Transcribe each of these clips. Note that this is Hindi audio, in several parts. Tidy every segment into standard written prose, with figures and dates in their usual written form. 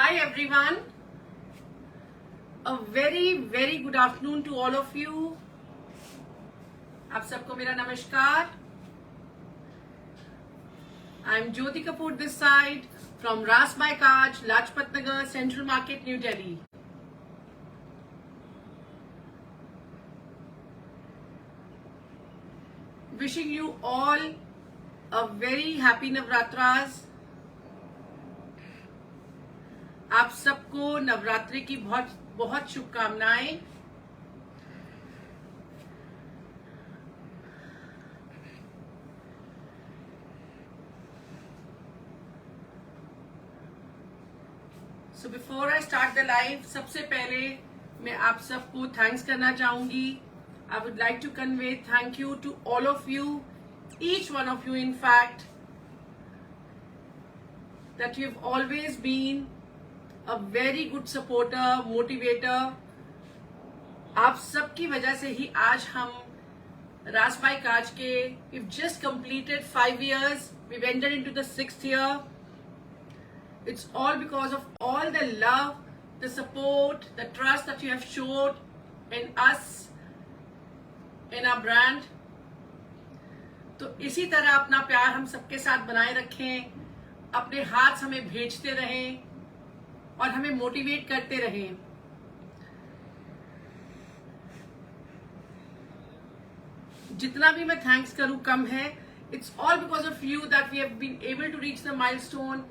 Hi everyone. A very good afternoon to all of you. आप सबको मेरा नमस्कार. I'm Jyoti Kapoor this side from Ras by Kaj, Lajpat Nagar, Central Market, New Delhi. Wishing you all a very happy Navratras. आप सबको नवरात्रि की बहुत बहुत शुभकामनाएं. So before I start the live, सबसे पहले मैं आप सबको थैंक्स करना चाहूंगी. I would like to convey thank you to all of you, each one of you in fact, that you have always been a very good supporter, motivator. आप सबकी वजह से ही आज हम रास बाय काज के we've just completed 5 years. We've entered into the 6th year. It's all because of all the love, the support, the trust that you have showed in us, in our brand. तो इसी तरह अपना प्यार हम सबके साथ बनाए रखें, अपने हाथ हमें भेजते रहें और हमें मोटिवेट करते रहें. जितना भी मैं थैंक्स करूं कम है. It's all because of you that we have been able to reach the milestone.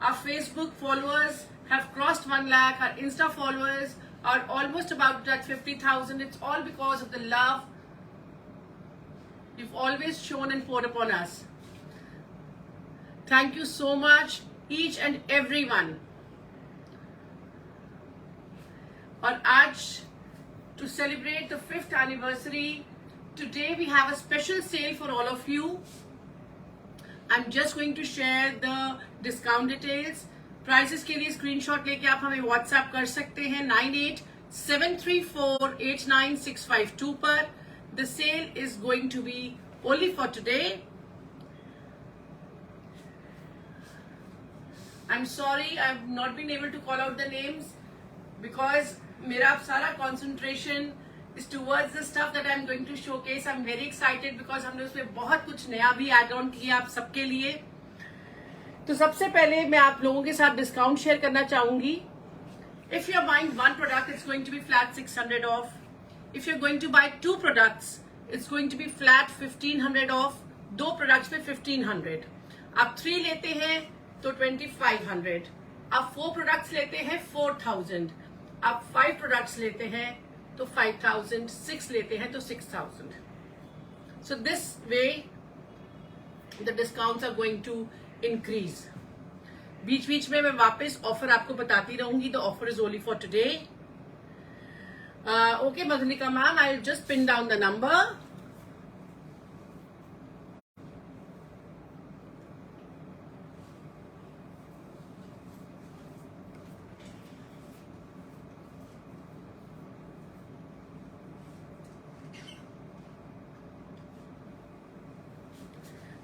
Our Facebook followers have crossed 1 lakh. Our Insta followers are almost about at 50,000. It's all because of the love you've always shown and poured upon us. Thank you so much, each and everyone. और आज to celebrate the 5th anniversary, today we have a special sale for all of you. I'm just going to share the discount details. Prices के लिए screenshot लेके आप हमें WhatsApp कर सकते हैं 9873489652 पर. The sale is going to be only for today. I'm sorry I've not been able to call out the names because मेरा सारा concentration is towards the stuff that I'm going to showcase. I'm very excited because हमने उसमें बहुत कुछ नया भी add on किया आप सबके लिए. तो सबसे पहले मैं आप लोगों के साथ डिस्काउंट शेयर करना चाहूंगी. If you're buying one product, it's going to be flat 600 off. If you're going to buy 2 products, it's going to be flat 1500 off. 2 products पे 1500. आप 3 लेते हैं तो 2500. आप 4 products लेते हैं 4000. आप 5 products लेते हैं तो 5000. 6 लेते हैं तो 6000. So this way the discounts are going to increase. बीच बीच में मैं वापस ऑफर आपको बताती रहूंगी. The offer is only for today. Okay, Madhunika ma'am, I'll just pin down the number.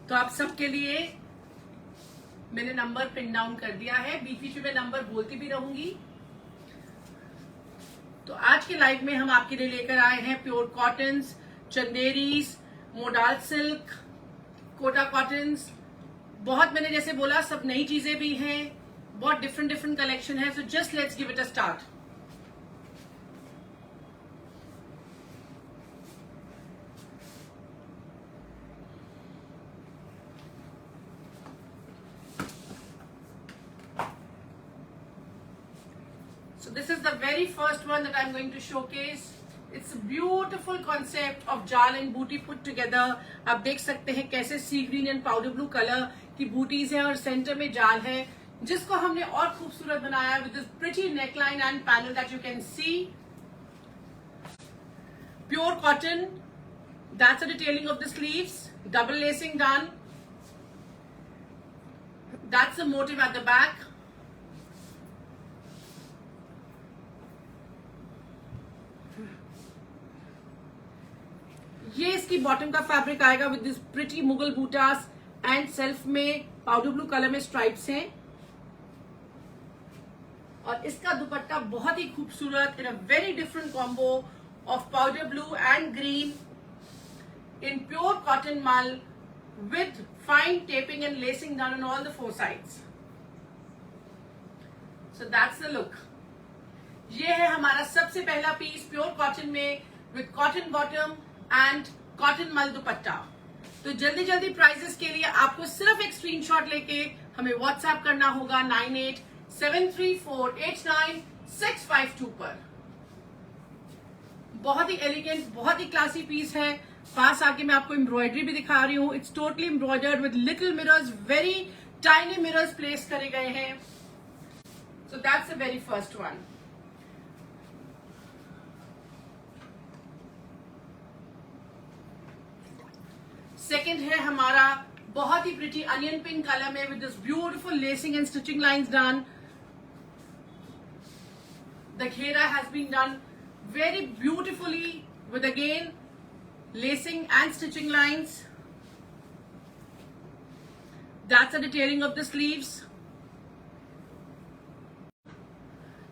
तो आप सबके लिए मैंने नंबर पिन डाउन कर दिया है. बीच बीच में नंबर बोलती भी रहूंगी. तो आज के लाइव में हम आपके लिए लेकर आए हैं pure cottons, Chanderis, modal silk, Kota cottons. बहुत मैंने जैसे बोला सब नई चीजें भी हैं, बहुत डिफरेंट कलेक्शन है. So just let's give it a start. So this is the very first one that I'm going to showcase. It's a beautiful concept of jal and booty put together. आप देख सकते हैं कैसे sea green and powder blue colour की बूटीज हैं और सेंटर में जाल है, जिसको हमने और खूबसूरत बनाया with this pretty neckline and panel that you can see. Pure cotton. That's the detailing of the sleeves. Double lacing done. That's the motif at the back. ये इसकी बॉटम का फैब्रिक आएगा विद दिस प्रिटी मुगल बूटास एंड सेल्फ में पाउडर ब्लू कलर में स्ट्राइप्स हैं. और इसका दुपट्टा बहुत ही खूबसूरत in a very different combo of powder blue and green in pure cotton mul with fine taping and lacing done on all the four sides. So that's the look. ये है हमारा सबसे पहला पीस प्योर कॉटन में with cotton bottom and cotton मल दुपट्टा. तो जल्दी जल्दी प्राइजेस के लिए आपको सिर्फ एक स्क्रीनशॉट लेके हमें व्हाट्सएप करना होगा 9873489652 पर. बहुत ही एलिगेंट, बहुत ही क्लासी पीस है. पास आके मैं आपको एम्ब्रॉयडरी भी दिखा रही हूँ. It's totally embroidered with little mirrors, very tiny mirrors place करे गए हैं. So that's the very first one. Second है हमारा बहुत ही प्रिटी अनियन पिंक कलर में with this beautiful lacing and stitching lines done. The घेरा has been done very beautifully with again lacing and stitching lines. That's the detailing of the sleeves.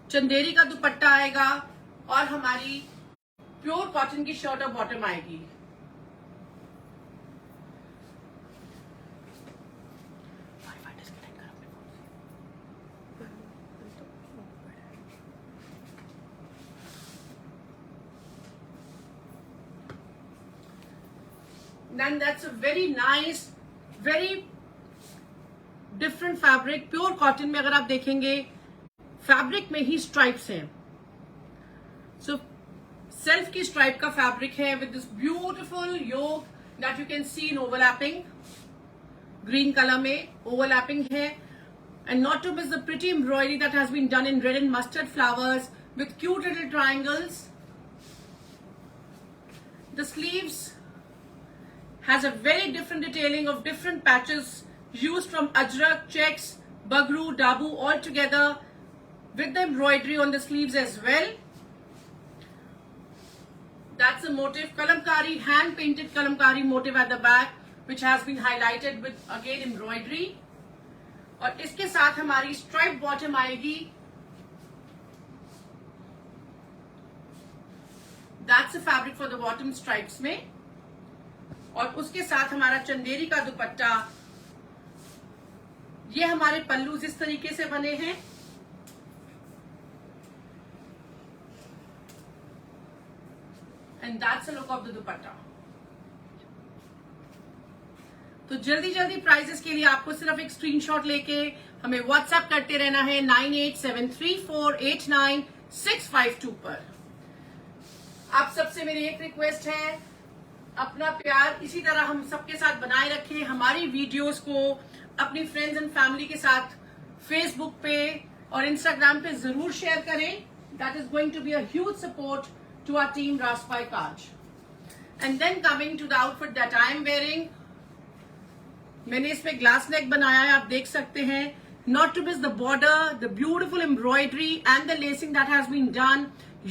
Chanderi का दुपट्टा आएगा और हमारी प्योर कॉटन की शर्ट और बॉटम आएगी. Then that's a very nice, very different fabric. Pure cotton में अगर आप देखेंगे फैब्रिक में ही स्ट्राइप्स हैं. So सेल्फ की स्ट्राइप का फैब्रिक है with this beautiful yoke that you can see in overlapping. Green colour में overlapping है. And not to miss the pretty embroidery that has been done in red and mustard flowers with cute little triangles. The sleeves has a very different detailing of different patches used from ajrak, checks, bagru, dabu all together with the embroidery on the sleeves as well. That's the motif, kalamkari, hand painted kalamkari motif at the back which has been highlighted with again embroidery. और इसके साथ हमारी स्ट्राइप बॉटम आएगी. That's the fabric for the bottom stripes में. और उसके साथ हमारा चंदेरी का दुपट्टा. ये हमारे पल्लूज इस तरीके से बने हैं. And that's the look of the dupatta. तो जल्दी जल्दी प्राइजेस के लिए आपको सिर्फ एक स्क्रीनशॉट लेके हमें व्हाट्सएप करते रहना है 9873489652 पर. आप सबसे मेरी एक रिक्वेस्ट है, अपना प्यार इसी तरह हम सबके साथ बनाए रखें. हमारी वीडियोस को अपनी फ्रेंड्स एंड फैमिली के साथ फेसबुक पे और इंस्टाग्राम पे जरूर शेयर करें. That is going to be a huge support to our team Raspai cause. And then coming to the outfit that I am wearing. मैंने इसमें ग्लास नेक बनाया है, आप देख सकते हैं. Not to miss the border, the beautiful embroidery and the lacing that has been done.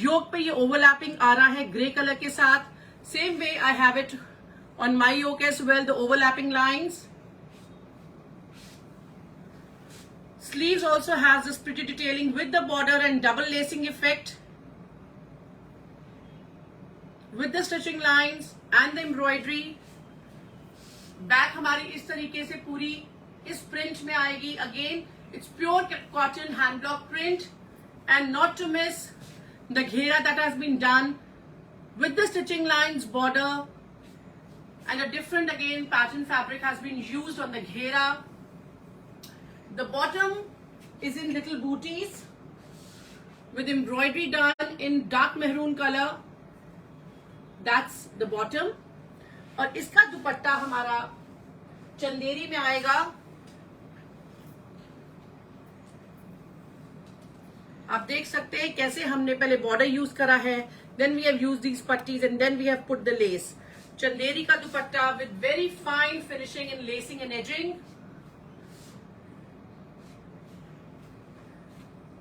Yoke पे ये ओवरलैपिंग आ रहा है ग्रे कलर के साथ. Same way I have it on my yoke as well, the overlapping lines. Sleeves also has this pretty detailing with the border and double lacing effect. With the stitching lines and the embroidery. Back हमारी इस तरीके से पूरी इस print में आएगी. Again, it's pure cotton hand block print. And not to miss the ghera that has been done with the stitching lines, border and a different again pattern fabric has been used on the ghera. The bottom is in little booties with embroidery done in dark maroon color. That's the bottom. और इसका दुपट्टा हमारा चंदेरी में आएगा. आप देख सकते हैं कैसे हमने पहले बॉर्डर यूज करा है. Then we have used these pattis and then we have put the lace. Chanderi का दुपट्टा with very fine finishing and lacing and edging.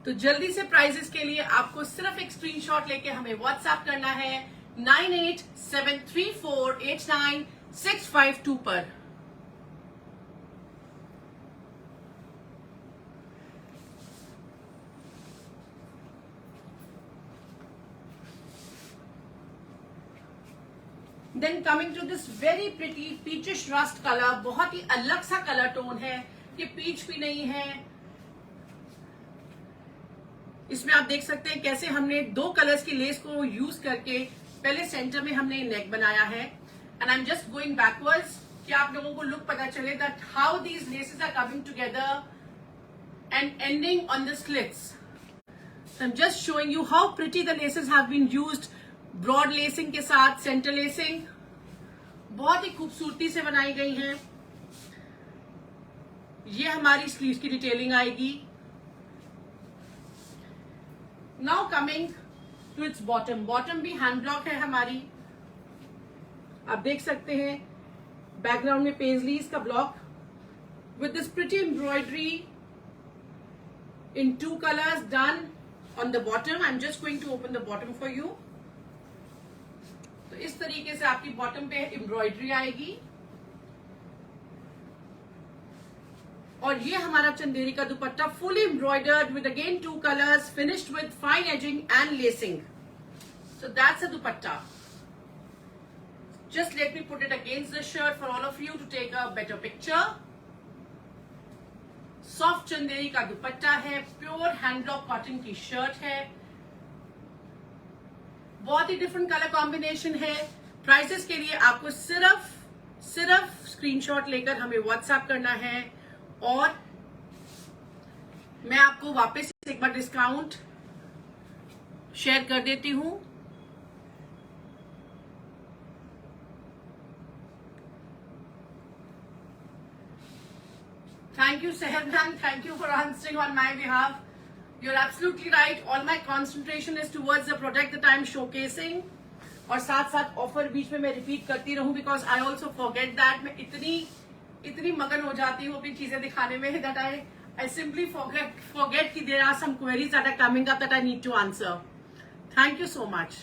तो जल्दी से प्राइजेस के लिए आपको सिर्फ एक स्क्रीनशॉट लेके हमें व्हाट्सएप करना है 9873489652 पर. Then coming to this very pretty peachish rust colour, बहुत ही अलग सा कलर टोन है, ये पीच भी नहीं है। इसमें आप देख सकते हैं कैसे हमने दो कलर्स की लेस को यूज करके पहले सेंटर में हमने नेक बनाया है। And I am just going backwards कि आप लोगों को लुक पता चले that how these laces are coming together and ending on the slits. So I'm just showing you how pretty the laces have been used, broad lacing के साथ center lacing बहुत ही खूबसूरती से बनाई गई हैं। ये हमारी स्लीव्स की डिटेलिंग आएगी। Now coming to its bottom, bottom भी हैंड ब्लॉक है हमारी, आप देख सकते हैं बैकग्राउंड में पेजलीज का block with this pretty embroidery in 2 colors done on the bottom. I'm just going to open the bottom for you. तो इस तरीके से आपकी बॉटम पे एम्ब्रॉयडरी आएगी और ये हमारा चंदेरी का दुपट्टा fully embroidered with again 2 colors finished with fine edging and lacing. So that's a dupatta. Just let me put it against the shirt for all of you to take a better picture. Soft Chanderi का दुपट्टा है, प्योर हैंडलॉक कॉटन की शर्ट है, बहुत ही डिफरेंट कलर कॉम्बिनेशन है। प्राइसेस के लिए आपको सिर्फ स्क्रीनशॉट लेकर हमें व्हाट्सएप करना है और मैं आपको वापस एक बार डिस्काउंट शेयर कर देती हूं। Thank you, Seherman. Thank you for answering on my behalf. You're absolutely right. All my concentration is towards the product that I'm showcasing. और साथ साथ ऑफर बीच में मैं रिपीट करती रहूं because I also forget that. मैं इतनी मगन हो जाती हूँ अपनी चीजें दिखाने में that I simply forget कि there are some queries that are coming up that I need to answer. Thank you so much.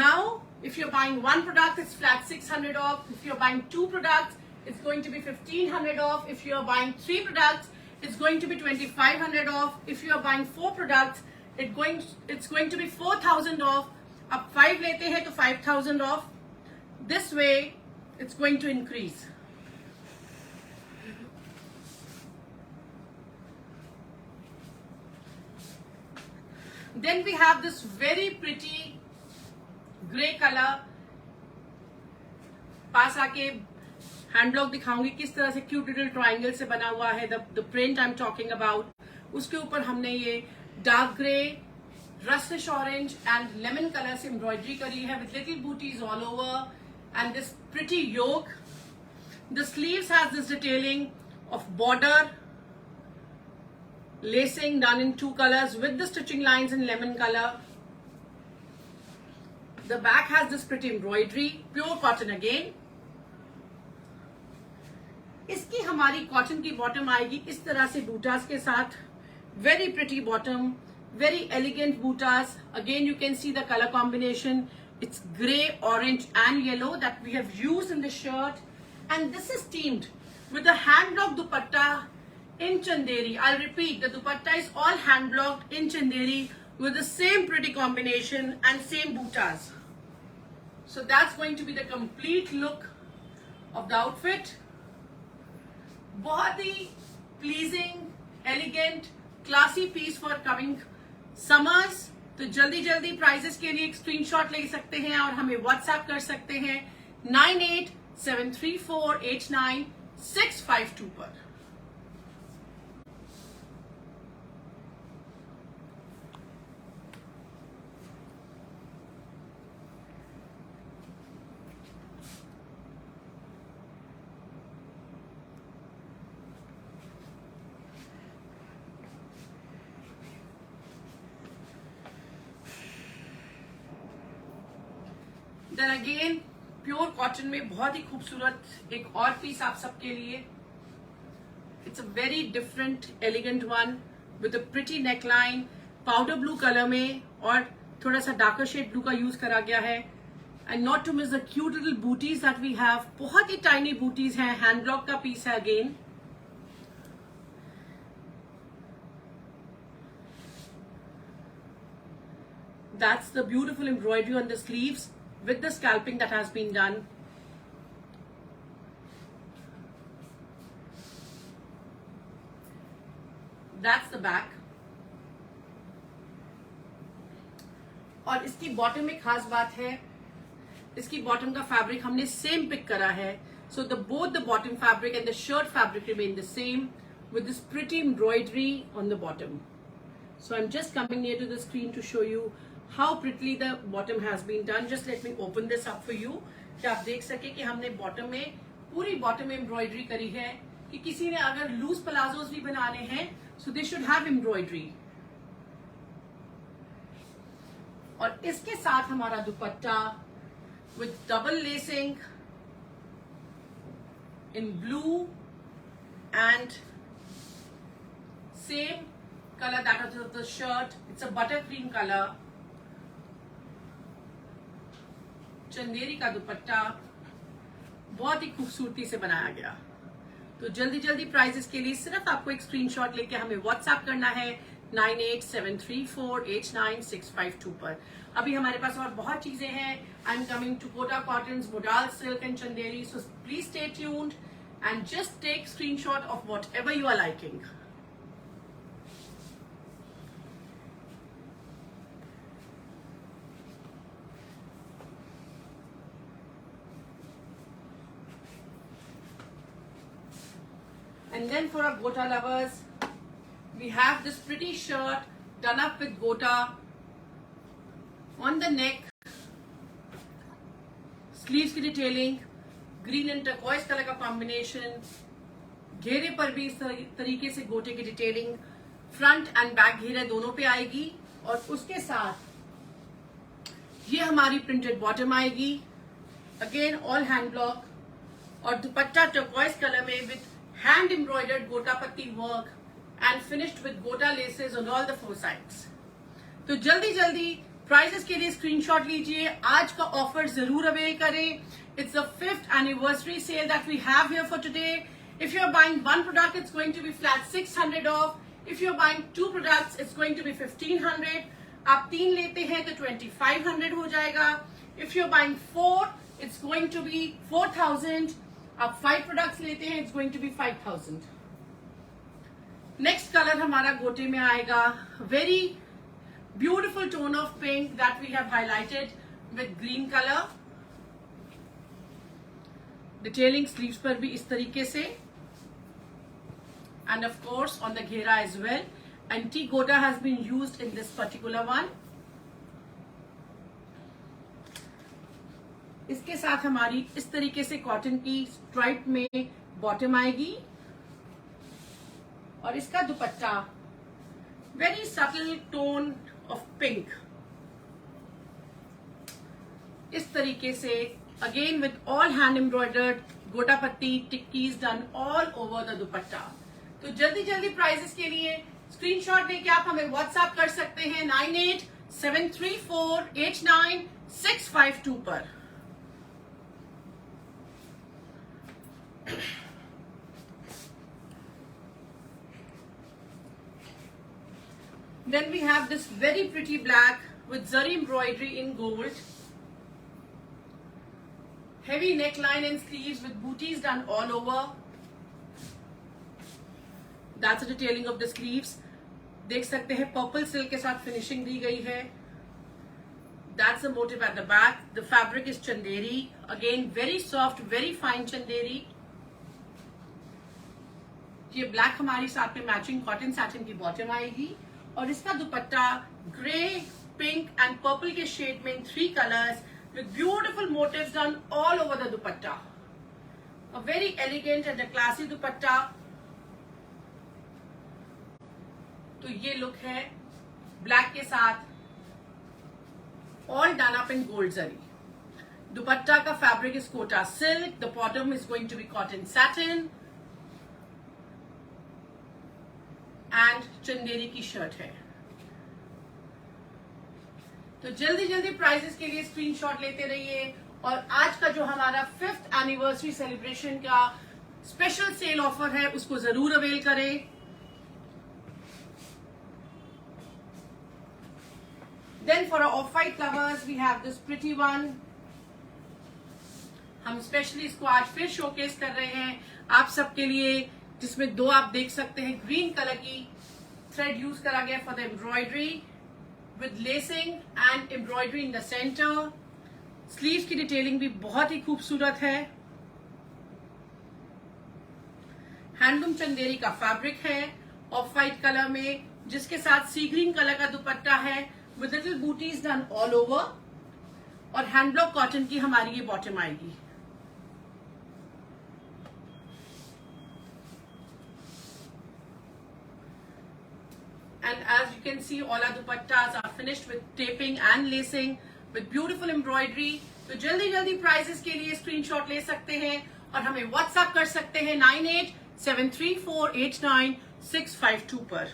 Now, if you're buying one product, it's flat 600 off. If you're buying 2 products, it's going to be 1500 off. If you're buying 3 products, it's going to be 2500 off. If you're buying 4 products, it's going to be 4000 off. अब 5 लेते हैं तो 5000 off. This way, it's going to increase. Then we have this very pretty grey color. पास आके हैंड ब्लॉक दिखाऊंगी किस तरह से क्यूट लिटिल ट्राइंगल से बना हुआ है the print I am talking about. उसके ऊपर हमने ये dark grey, rustish orange and lemon colour से एम्ब्रॉयडरी करी है विद लिटिल बूटीज all over and this pretty yoke. The sleeves has this detailing of border lacing done in 2 colors with the stitching lines in lemon color. The back has this pretty embroidery, pure cotton again. इसकी हमारी कॉटन की बॉटम आएगी इस तरह से बूटास के साथ, very pretty bottom, very elegant बूटास. Again you can see the colour combination, it's grey, orange and yellow that we have used in the shirt and this is teamed with a hand block dupatta in Chanderi. I'll repeat, the dupatta is all hand blocked in Chanderi with the same pretty combination and same bootas. So that's going to be the complete look of the outfit. बहुत ही pleasing, elegant, classy piece for coming summers. तो जल्दी जल्दी प्राइजेस के लिए एक स्क्रीनशॉट ले सकते हैं और हमें व्हाट्सएप कर सकते हैं 9873489652 पर. देन अगेन प्योर कॉटन में बहुत ही खूबसूरत एक और पीस आप सबके लिए. It's a very different elegant one with a pretty neckline, powder blue colour में और थोड़ा सा डार्कर शेड ब्लू का यूज करा गया है. And not to miss the cute little booties that we have. बहुत ही टाइनी बूटीज हैं, हैंड ब्लॉक का पीस है again. That's the beautiful embroidery on the sleeves. with the scalping that has been done. That's the back. और इसकी बॉटम में खास बात है, इसकी बॉटम का फैब्रिक हमने सेम पिक करा है. So both the bottom fabric and the shirt fabric remain the same with this pretty embroidery on the bottom. So I'm just coming near to the screen to show you how prettily the bottom has been done. Just let me open this up for you कि आप देख सके कि हमने बॉटम में पूरी बॉटम में एम्ब्रॉयडरी करी है कि किसी ने अगर लूज प्लाजोस भी बनाने हैं so they should have embroidery. और इसके साथ हमारा दुपट्टा with double lacing in blue and same color that of the shirt. It's a buttercream color. Chanderi का दुपट्टा बहुत ही खूबसूरती से बनाया गया. तो जल्दी जल्दी प्राइजेस के लिए सिर्फ आपको एक स्क्रीनशॉट लेके हमें व्हाट्सएप करना है 9873489652 पर. अभी हमारे पास और बहुत चीजें हैं. I am coming to Kota cottons, modal silk and Chanderi. So please stay tuned and just take screenshot of whatever you are liking. And then for our gota lovers, we have this pretty shirt done up with gota on the neck, sleeves की detailing, green and turquoise color का combination, घेरे पर भी इस तरीके से गोटे की डिटेलिंग, फ्रंट एंड बैक घेरे दोनों पे आएगी. और उसके साथ ये हमारी प्रिंटेड बॉटम आएगी, अगेन ऑल हैंड ब्लॉक, और दुपट्टा टर्क्वाइज कलर में with hand embroidered gota patti work and finished with gota laces on all the four sides. तो जल्दी जल्दी प्राइजेस के लिए स्क्रीनशॉट लीजिए. आज का ऑफर जरूर अवेल करें. It's the 5th anniversary sale that we have here for today. If you're buying one product, it's going to be flat 600 off. If you're buying two products, it's going to be 1500. आप 3 लेते हैं तो 2500 हो जाएगा. If you're buying 4, it's going to be 4000. आप 5 प्रोडक्ट्स लेते हैं, it's going to be 5000. Next colour हमारा गोटे में आएगा, very beautiful tone of pink that we have highlighted with green colour. Detailing sleeves पर भी इस तरीके से, and of course on the घेरा एज वेल. एंटी gota has been used in this particular one. इसके साथ हमारी इस तरीके से कॉटन की स्ट्राइप में बॉटम आएगी, और इसका dupatta very subtle tone of pink इस तरीके से, again with all hand embroidered gota patti टिक्कीज done all over the dupatta. तो जल्दी जल्दी प्राइजेस के लिए स्क्रीनशॉट लेके आप हमें व्हाट्सएप कर सकते हैं 9873489652 पर. Then we have this very pretty black with zari embroidery in gold. Heavy neckline and sleeves with booties done all over. That's the detailing of the sleeves. देख सकते हैं पर्पल सिल्क के साथ फिनिशिंग दी गई है. That's the motif at the back. The fabric is chanderi. Again, very soft, very fine chanderi. ये ब्लैक हमारी साथ में मैचिंग कॉटन सैटिन की बॉटम आएगी, और इसका dupatta grey, pink and purple के शेड में in 3 colours with beautiful motifs done all over the dupatta. A very elegant and a classy dupatta. तो ये लुक है ब्लैक के साथ, all done up in gold zari. Dupatta का fabric is Kota silk. The bottom is going to be cotton satin and Chanderi की शर्ट है. तो जल्दी जल्दी प्राइजेस के लिए स्क्रीनशॉट लेते रहिए. और आज का जो हमारा 5th एनिवर्सरी सेलिब्रेशन का स्पेशल सेल ऑफर है, उसको जरूर अवेल करें. Then for our off-white lovers, we have this pretty one हम स्पेशली इसको आज फिर शोकेस कर रहे हैं आप सबके लिए, जिसमें दो आप देख सकते हैं ग्रीन कलर की थ्रेड यूज करा गया for the embroidery with lacing and embroidery in the centre. Sleeves की डिटेलिंग भी बहुत ही खूबसूरत है। हैंडलूम चंदेरी का फैब्रिक है ऑफ वाइट कलर में, जिसके साथ सी ग्रीन कलर का दुपट्टा है with little booties done all over, और हैंड ब्लॉक कॉटन की हमारी ये बॉटम आएगी। And as you can see, all our dupattas are finished with taping and lacing with beautiful embroidery. तो जल्दी जल्दी प्राइसेस के लिए स्क्रीनशॉट ले सकते हैं और हमें व्हाट्सएप कर सकते हैं 9873489652 पर।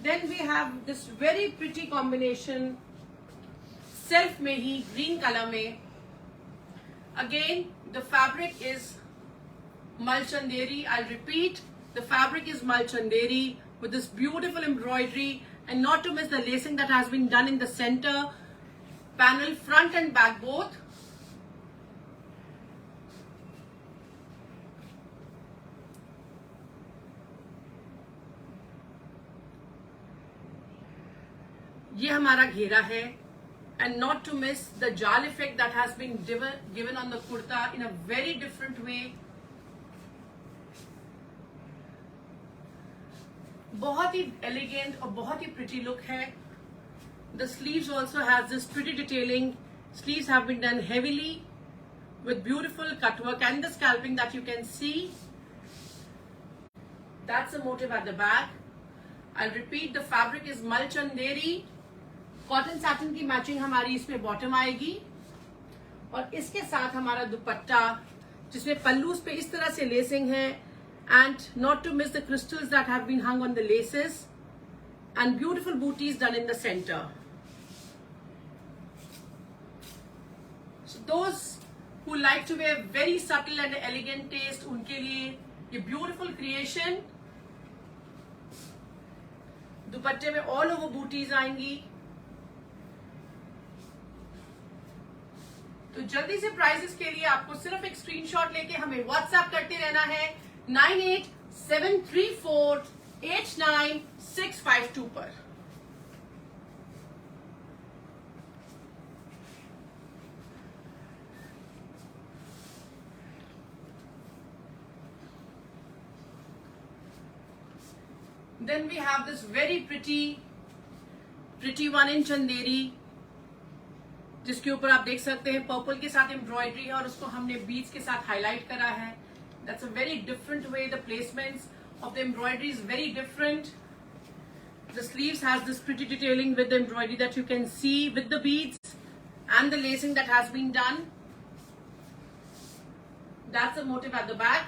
Then we have this very pretty combination self में ही ग्रीन कलर में। Again the fabric is मलचंदेरी। I repeat, the fabric is मलचंदेरी with this beautiful embroidery, and not to miss the lacing that has been done in the center panel, front and back both. ये हमारा घेरा है, and not to miss the jal effect that has been given on the kurta in a very different way. बहुत ही elegant और बहुत ही pretty look है। The sleeves also has this pretty detailing. Sleeves have been done heavily with beautiful cut work and the scalping that you can see. That's the motif at the back. I'll repeat, the fabric is mulchanderi. Cotton satin की मैचिंग हमारी इसमें बॉटम आएगी, और इसके साथ हमारा दुपट्टा जिसमें पल्लूस पे इस तरह से लेसिंग है, and not to miss the crystals that have been hung on the laces and beautiful booties done in the centre. So those who like to wear very subtle and elegant taste, उनके लिए ये ब्यूटीफुल क्रिएशन। दुपट्टे में ऑल ओवर बूटीज आएंगी। तो जल्दी से प्राइसेस के लिए आपको सिर्फ एक स्क्रीनशॉट लेके हमें व्हाट्सएप करते रहना है 9873489652 पर। Then we have this very pretty one in Chanderi, जिसके ऊपर आप देख सकते हैं पर्पल के साथ एम्ब्रॉयडरी है और उसको हमने बीड्स के साथ हाईलाइट करा है। That's a very different way. The placements of the embroidery is very different. The sleeves has this pretty detailing with the embroidery that you can see with the beads and the lacing that has been done. That's a motif at the back,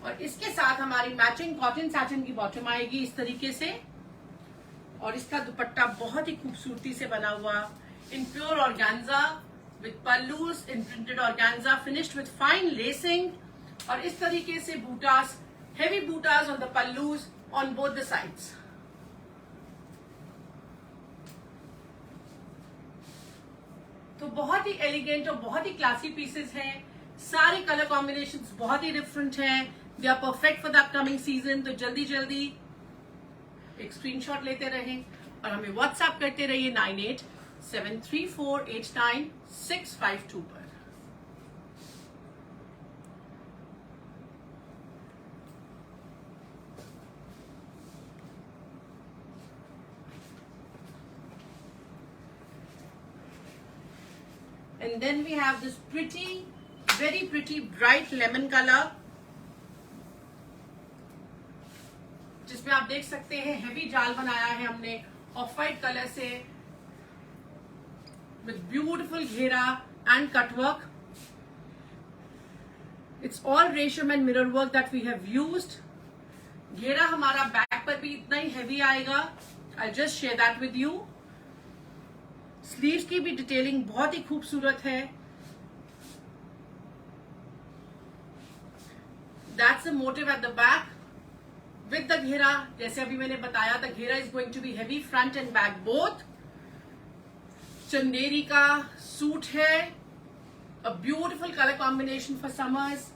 और इसके साथ हमारी मैचिंग कॉटन सैटिन की बॉटम आएगी इस तरीके से, और इसका दुपट्टा बहुत ही खूबसूरती से बना हुआ in pure organza with pallus in printed organza finished with fine lacing, और इस तरीके से बूटास, heavy bootas on the pallus on both the sides. तो बहुत ही एलिगेंट और बहुत ही क्लासी पीसेस हैं। सारे कलर कॉम्बिनेशंस बहुत ही डिफरेंट हैं। They are perfect for the upcoming season. तो जल्दी जल्दी एक स्क्रीनशॉट लेते रहें और हमें व्हाट्सएप करते रहिए 9873489652 पर। And then we have this pretty, very pretty bright lemon color, जिसमें आप देख सकते हैं हेवी जाल बनाया है हमने ऑफ वाइट कलर से with beautiful घेरा and cut work. It's all रेशम and mirror work that we have used. घेरा हमारा बैक पर भी इतना ही हेवी आएगा. I'll just share that with you. Sleeves की भी डिटेलिंग बहुत ही खूबसूरत है. That's the motive at the back. With the घेरा। जैसे अभी मैंने बताया, द घेरा is going to be heavy front and back both. Chanderi का सूट है, a beautiful colour combination for summers.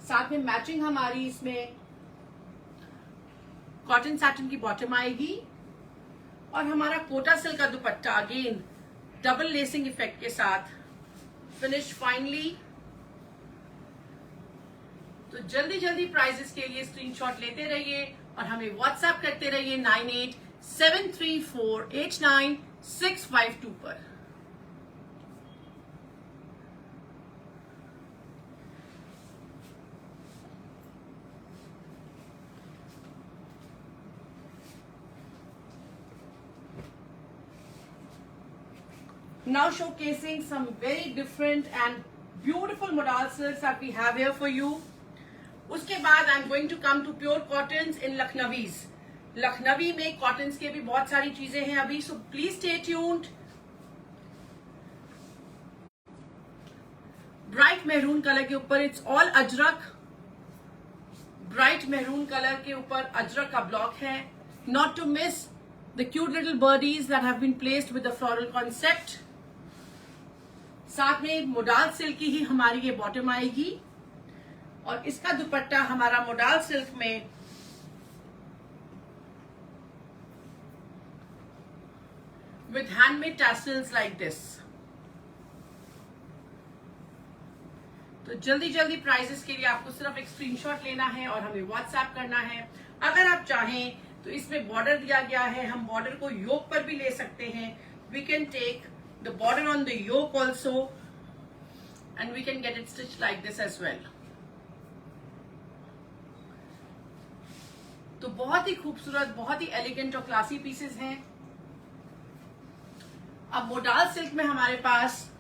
साथ में मैचिंग हमारी इसमें कॉटन सैटिन की बॉटम आएगी और हमारा कोटा सिल्क का दुपट्टा अगेन डबल लेसिंग इफेक्ट के साथ फिनिश फाइनली। तो जल्दी जल्दी प्राइजेस के लिए स्क्रीनशॉट लेते रहिए और हमें व्हाट्सएप करते रहिए 9873489652 पर। Now showcasing some very different and beautiful modal silks that we have here for you. उसके बाद I am going to come to pure cottons in Lucknowis. Lucknowi में कॉटन्स के भी बहुत सारी चीजें हैं अभी, so please stay tuned. Bright maroon colour के ऊपर it's all Ajrak. Bright maroon colour के ऊपर अजरक का ब्लॉक है। Not to miss the cute little birdies that have been placed with the floral concept. साथ में मोडाल सिल्क की ही हमारी ये बॉटम आएगी और इसका दुपट्टा हमारा मोडाल सिल्क में with handmade tassels like this. तो जल्दी जल्दी प्राइजेस के लिए आपको सिर्फ एक स्क्रीनशॉट लेना है और हमें व्हाट्सएप करना है। अगर आप चाहें तो इसमें बॉर्डर दिया गया है, हम बॉर्डर को योक पर भी ले सकते हैं। We can take the border on the yoke also and we can get it stitch like this as well. तो बहुत ही खूबसूरत, बहुत ही एलिगेंट और क्लासी पीसेस हैं। अब मोडाल सिल्क में हमारे पास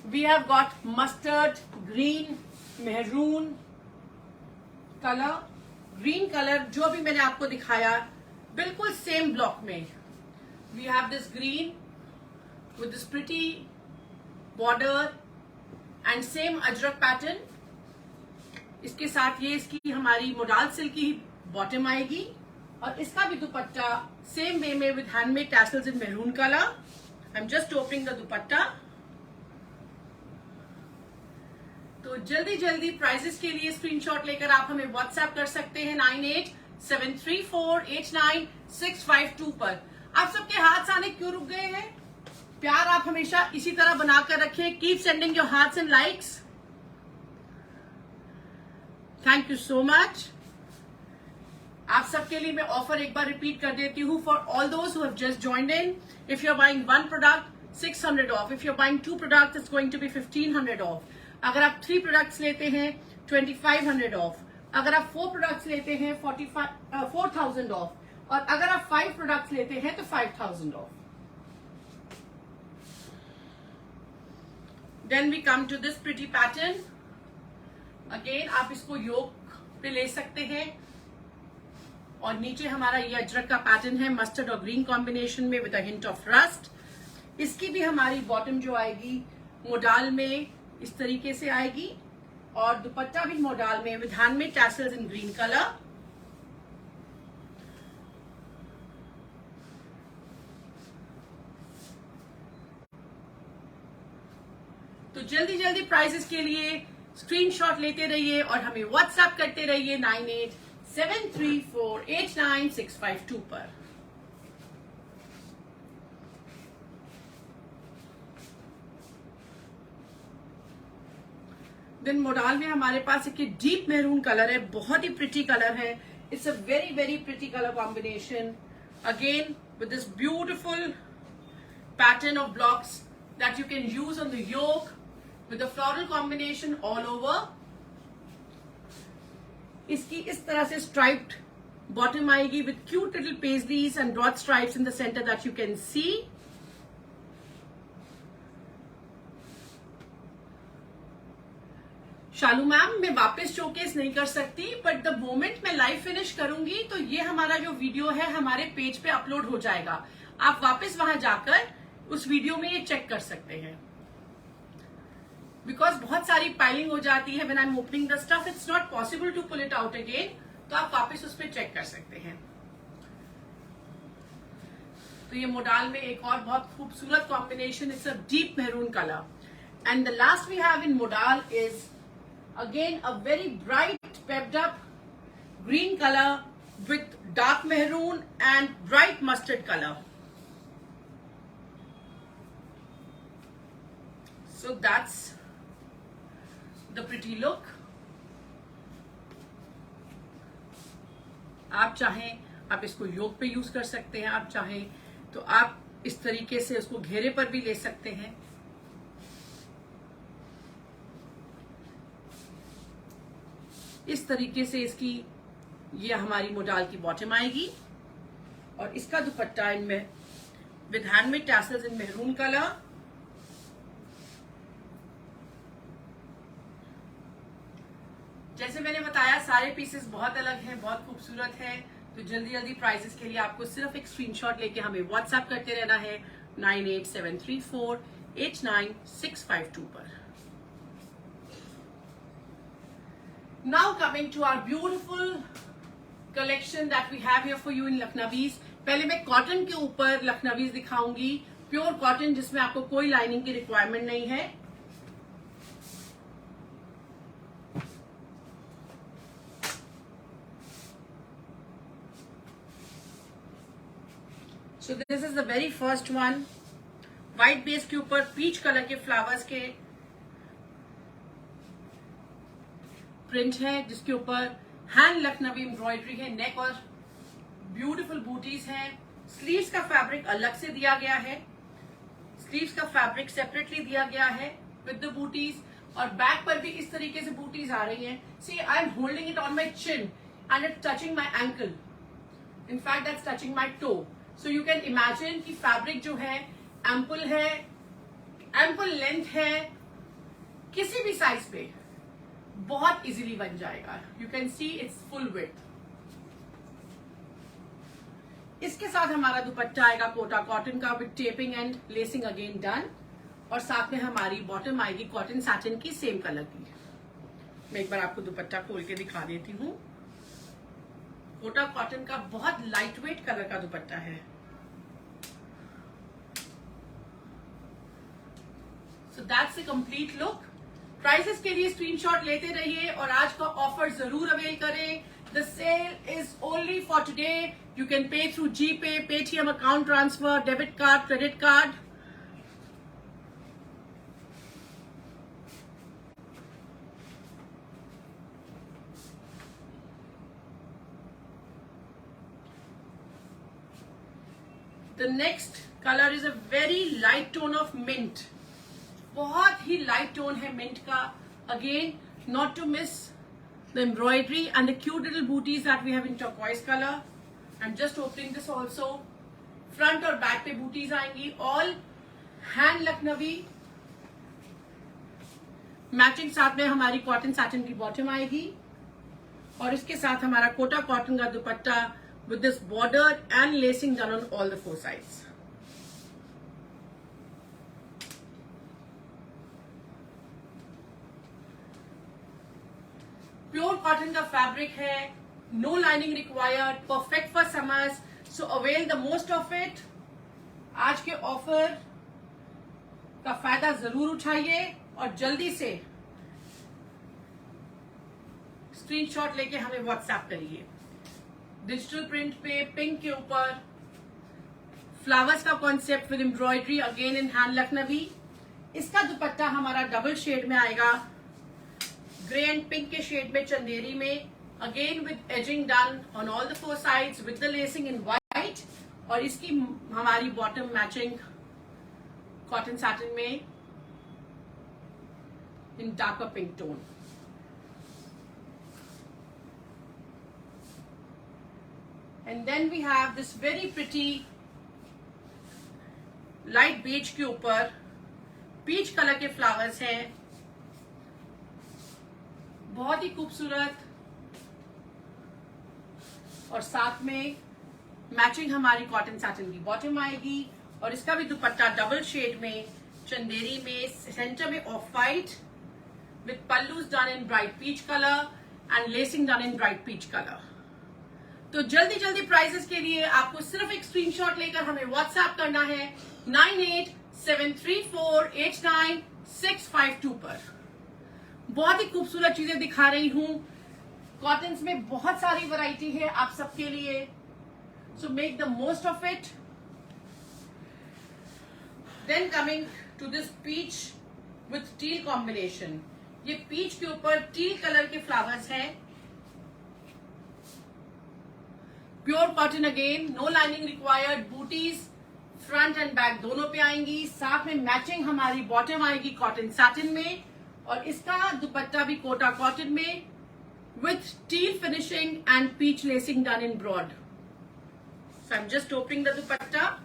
we have got mustard, green, maroon colour. Green colour जो भी मैंने आपको दिखाया बिल्कुल सेम ब्लॉक में। We have this green with this pretty border and same Ajrak pattern. इसके साथ ये इसकी हमारी मोडाल सिल्क की बॉटम आएगी और इसका भी दुपट्टा सेम वे में with handmade tassels in maroon colour. I am just opening the dupatta. तो जल्दी जल्दी प्राइजेस के लिए स्क्रीनशॉट लेकर आप हमें व्हाट्सएप कर सकते हैं 9873489652 पर। आप सबके हाथ आने क्यों रुक गए हैं? प्यार आप हमेशा इसी तरह बनाकर रखें। Keep sending your hearts and likes. Thank you so much. आप सबके लिए मैं ऑफर एक बार रिपीट कर देती हूँ। For all those who have just joined in, if you are buying one product 600 off, if you are buying two product it's going to be 1500 off. अगर आप 3 प्रोडक्ट्स लेते हैं 2500 ऑफ। अगर आप 4 प्रोडक्ट्स लेते हैं 4000 ऑफ और अगर आप 5 प्रोडक्ट्स लेते हैं तो 5000 off. Then we come to this pretty pattern. Again आप इसको योक पे ले सकते हैं और नीचे हमारा ये अजरक का पैटर्न है मस्टर्ड और ग्रीन कॉम्बिनेशन में with a hint of rust. इसकी भी हमारी बॉटम जो आएगी मोडाल में इस तरीके से आएगी और दुपट्टा भी मोडाल में with handmade tassels in green colour. तो जल्दी जल्दी प्राइजेस के लिए स्क्रीनशॉट लेते रहिए और हमें व्हाट्सएप करते रहिए 9873489652 पर। देन मोडाल में हमारे पास एक डीप मेहरून कलर है, बहुत ही प्रिटी कलर है। It's a very very pretty colour combination again with this beautiful pattern of blocks that you can use on the yoke with a floral combination all over. इसकी इस तरह से striped bottom आएगी with cute little paisleys and broad stripes in the center that you can see. Shalu ma'am मैं वापस शोकेस नहीं कर सकती, बट द मोमेंट मैं लाइव फिनिश करूंगी तो ये हमारा जो वीडियो है हमारे पेज पे अपलोड हो जाएगा। आप वापस वहां जाकर उस वीडियो में ये चेक कर सकते हैं। बिकॉज बहुत सारी पाइलिंग हो जाती है when I am opening the stuff, it's not possible to pull it out again, तो आप वापस उस पर चेक कर सकते हैं। तो ये मोडाल में एक और बहुत खूबसूरत कॉम्बिनेशन, इट्स अ डीप मेहरून colour. And the last we have in modal is again a very bright pepped up green color with dark maroon and bright mustard color. So that's the pretty look. आप चाहें आप इसको योक पे यूज कर सकते हैं, आप चाहें तो आप इस तरीके से उसको घेरे पर भी ले सकते हैं। इस तरीके से इसकी ये हमारी मोडाल की बॉटम आएगी और इसका दुपट्टा इनमें with handmade tassels in maroon colour. जैसे मैंने बताया सारे पीसेस बहुत अलग हैं, बहुत खूबसूरत हैं, तो जल्दी जल्दी प्राइसेस के लिए आपको सिर्फ एक स्क्रीनशॉट लेके हमें व्हाट्सएप करते रहना है 9873489652 पर। Now coming to our beautiful collection that we have here for you in Lucknowis. पहले मैं कॉटन के ऊपर लखनवीज दिखाऊंगी, प्योर कॉटन जिसमें आपको कोई लाइनिंग की रिक्वायरमेंट नहीं है। So this is the very first one, white base के ऊपर पीच कलर के फ्लावर्स के प्रिंट है, जिसके ऊपर हैंड लखनवी एम्ब्रॉयडरी है, नेक और ब्यूटीफुल बूटीज हैं। स्लीव्स का फैब्रिक अलग से दिया गया है, स्लीव्स का फैब्रिक सेपरेटली दिया गया है विद द बूटीज, और बैक पर भी इस तरीके से बूटीज आ रही हैं। See I am holding it on my chin and it's touching my ankle, in fact that's touching my toe. So you can imagine कि फैब्रिक जो है एम्पल है, एम्पल लेंथ है, किसी भी साइज पे बहुत इजीली बन जाएगा। You can see it's full width. इसके साथ हमारा दुपट्टा आएगा कोटा कॉटन का with taping and lacing again done, और साथ में हमारी बॉटम आएगी कॉटन सैटिन की सेम कलर की। मैं एक बार आपको दुपट्टा खोल के दिखा देती हूँ। कोटा कॉटन का बहुत लाइट वेट कलर का दुपट्टा है। सो that's the complete look. Prices के लिए स्क्रीनशॉट लेते रहिए और आज का ऑफर जरूर अवेल करें। The sale is only for today. You can pay through GPay, Paytm, account transfer, debit card, credit card. The next color is a very light tone of mint. बहुत ही लाइट टोन है मिंट का। Again not to miss the embroidery and the cute little booties that we have in turquoise colour. I am just opening this also. Front और बैक पे बूटीज आएंगी, ऑल हैंड लखनवी मैचिंग। साथ में हमारी कॉटन सैटिन की बॉटम आएगी और इसके साथ हमारा कोटा कॉटन का dupatta with this border and lacing done on all the four sides. Pure cotton का फैब्रिक है, no lining required, perfect for summers, so avail the most of it. आज के ऑफर का फायदा जरूर उठाइए और जल्दी से स्क्रीनशॉट लेके हमें व्हाट्सएप करिए। डिजिटल प्रिंट पे पिंक के ऊपर फ्लावर्स का concept with embroidery again in hand Lucknowi. इसका दुपट्टा हमारा डबल शेड में आएगा, ग्रे एंड पिंक के शेड में, चंदेरी में, again with edging done on all the four sides with the lacing in white, और इसकी हमारी बॉटम मैचिंग कॉटन सैटिन में in darker pink tone. And then we have this very pretty light beige के ऊपर पीच कलर के फ्लावर्स हैं, बहुत ही खूबसूरत, और साथ में मैचिंग हमारी कॉटन सैटिन की बॉटम आएगी और इसका भी दुपट्टा डबल शेड में, चंदेरी में, सेंटर में of white with pallus done in bright peach color and lacing done in bright peach color. तो जल्दी जल्दी प्राइजेस के लिए आपको सिर्फ एक स्क्रीनशॉट लेकर हमें व्हाट्सएप करना है 9873489652 पर। बहुत ही खूबसूरत चीजें दिखा रही हूं। कॉटन्स में बहुत सारी वैरायटी है आप सबके लिए, so make the most of it. Then coming to this peach with teal combination. ये पीच के ऊपर टील कलर के फ्लावर्स हैं। Pure cotton again, no lining required. Booties front and back दोनों पे आएंगी। साथ में मैचिंग हमारी बॉटम आएगी कॉटन सैटिन में, और इसका दुपट्टा भी कोटा कॉटन में with teal finishing and peach lacing done in broad. So I'm just opening the dupatta.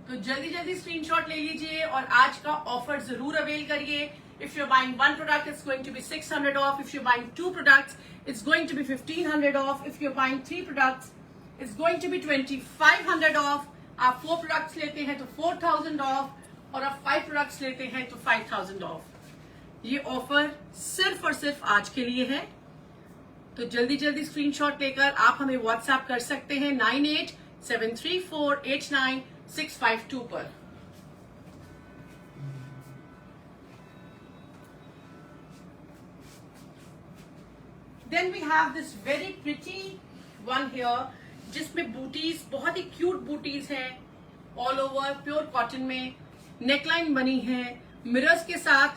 तो जल्दी जल्दी स्क्रीनशॉट ले लीजिए और आज का ऑफर जरूर अवेल करिए। If you're buying one product, it's going to be 600 off. If you're buying two products, it's going to be 1500 off. If you're buying three products, it's going to be 2500 off. आप 4 products लेते हैं तो 4000 off, और आप 5 प्रोडक्ट्स लेते हैं तो 5000 ऑफ। ये ऑफर सिर्फ और सिर्फ आज के लिए है, तो जल्दी जल्दी स्क्रीनशॉट लेकर आप हमें व्हाट्सएप कर सकते हैं 9873489652 पर। Then we have this very pretty one here, जिसमें बूटीज बहुत ही क्यूट बूटीज हैं ऑल ओवर प्योर कॉटन में। नेकलाइन बनी है मिरर्स के साथ।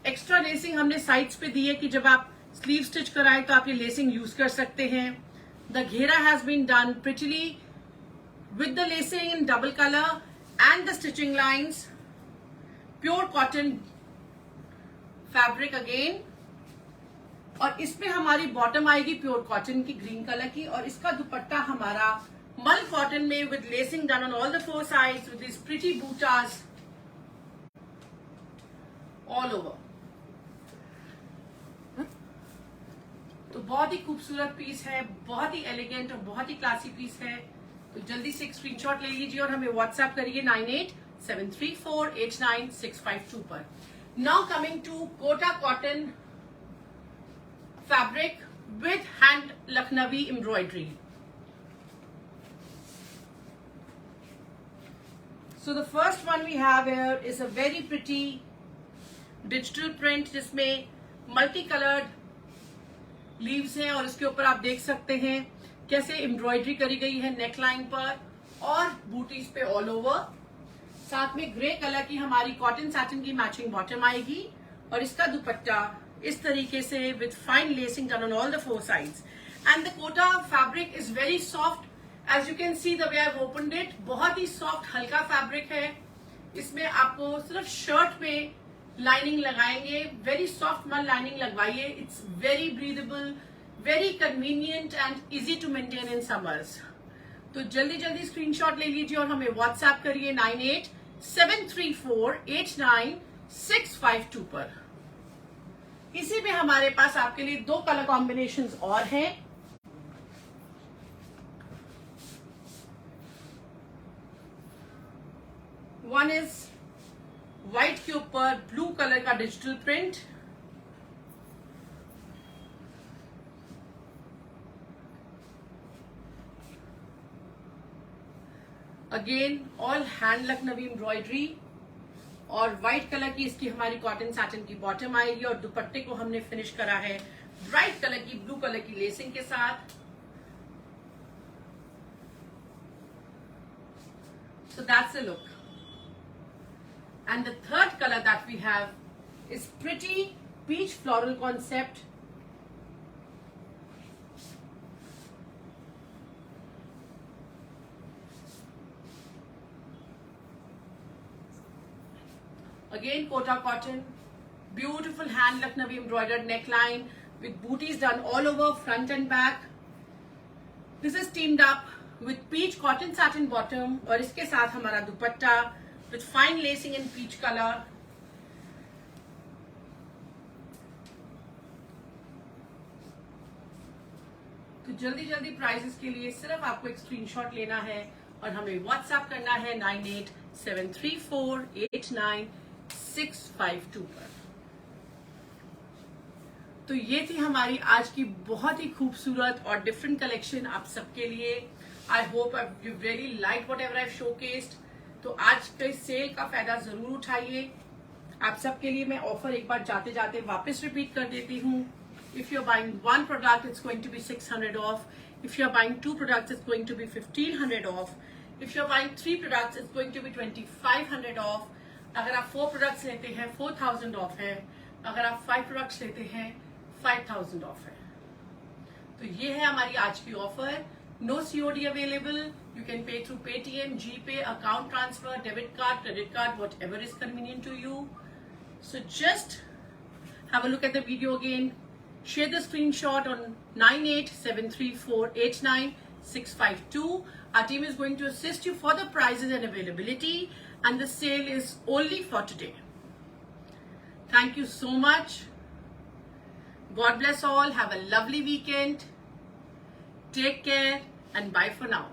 एक्स्ट्रा लेसिंग हमने साइड्स पे दी है कि जब आप स्लीव स्टिच कराएं तो आप ये लेसिंग यूज कर सकते हैं। द घेरा has been done prettily with the lacing in double colour and the stitching lines. Pure cotton fabric again, और इसमें हमारी बॉटम आएगी प्योर कॉटन की ग्रीन कलर की, और इसका दुपट्टा हमारा मल कॉटन में with lacing done on all the 4 sides with these pretty buttas all over. तो बहुत ही खूबसूरत पीस है, बहुत ही एलिगेंट और बहुत ही क्लासी पीस है। तो जल्दी से एक स्क्रीनशॉट ले लीजिए और हमें व्हाट्सएप करिए 9873489652 पर। Now coming to Kota cotton fabric with hand Lakhnavi embroidery. So the first one we have here is a very pretty digital print जिसमें मल्टी कलर्ड लीव्स हैं, और इसके ऊपर आप देख सकते हैं कैसे एम्ब्रॉयडरी करी गई है नेकलाइन पर और बूटीज पे ऑल ओवर। साथ में ग्रे कलर की हमारी कॉटन सैटिन की मैचिंग बॉटम आएगी, और इसका दुपट्टा इस तरीके से with fine lacing done on all the 4 sides. And the kota fabric is very soft. As you can see the way I've opened it, बहुत ही सॉफ्ट हल्का फैब्रिक है। इसमें आपको सिर्फ शर्ट में लाइनिंग लगाएंगे, वेरी सॉफ्ट मल लाइनिंग लगवाइए। It's very breathable, very convenient and easy to maintain in summers. तो जल्दी जल्दी स्क्रीनशॉट ले लीजिए और हमें व्हाट्सएप करिए 9873489652 पर। इसी में हमारे पास आपके लिए 2 कलर कॉम्बिनेशंस और हैं। वन इज व्हाइट के ऊपर ब्लू कलर का digital print, again all hand Lakhnavi embroidery, और व्हाइट कलर की इसकी हमारी कॉटन सैटिन की बॉटम आएगी, और दुपट्टे को हमने फिनिश करा है ब्राइट कलर की ब्लू कलर की लेसिंग के साथ। So that's the look. And the third color that we have is pretty peach floral concept. Again kota cotton, beautiful hand Lucknowi embroidered neckline with booties done all over front and back. This is teamed up with peach cotton satin bottom, और इसके साथ हमारा दुपट्टा with fine lacing in peach color. तो जल्दी जल्दी प्राइसेस के लिए सिर्फ आपको एक स्क्रीनशॉट लेना है और हमें व्हाट्सएप करना है 9873489652 पर। तो ये थी हमारी आज की बहुत ही खूबसूरत और डिफरेंट कलेक्शन आप सबके लिए। I hope you really like what ever I showcased. तो आज के सेल का फायदा जरूर उठाइए। आप सबके लिए मैं ऑफर एक बार जाते जाते वापस रिपीट कर देती हूँ। If you are buying 1 product it's going to be 600 off. If you are buying 2 products it's going to be 1500 off. If you are buying 3 products it's going to be 2500 off. अगर आप 4 प्रोडक्ट्स लेते हैं 4000 ऑफ है। अगर आप 5 प्रोडक्ट्स लेते हैं 5000 ऑफ है। तो ये है हमारी आज की offer. No COD available. You can pay through Paytm, GPay, account transfer, debit card, credit card, whatever is convenient to you. So just have a look at the video again. Share the screenshot on 9873489652. Our team is going to assist you for the prices and availability, and the sale is only for today. Thank you so much. God bless all. Have a lovely weekend. Take care and bye for now.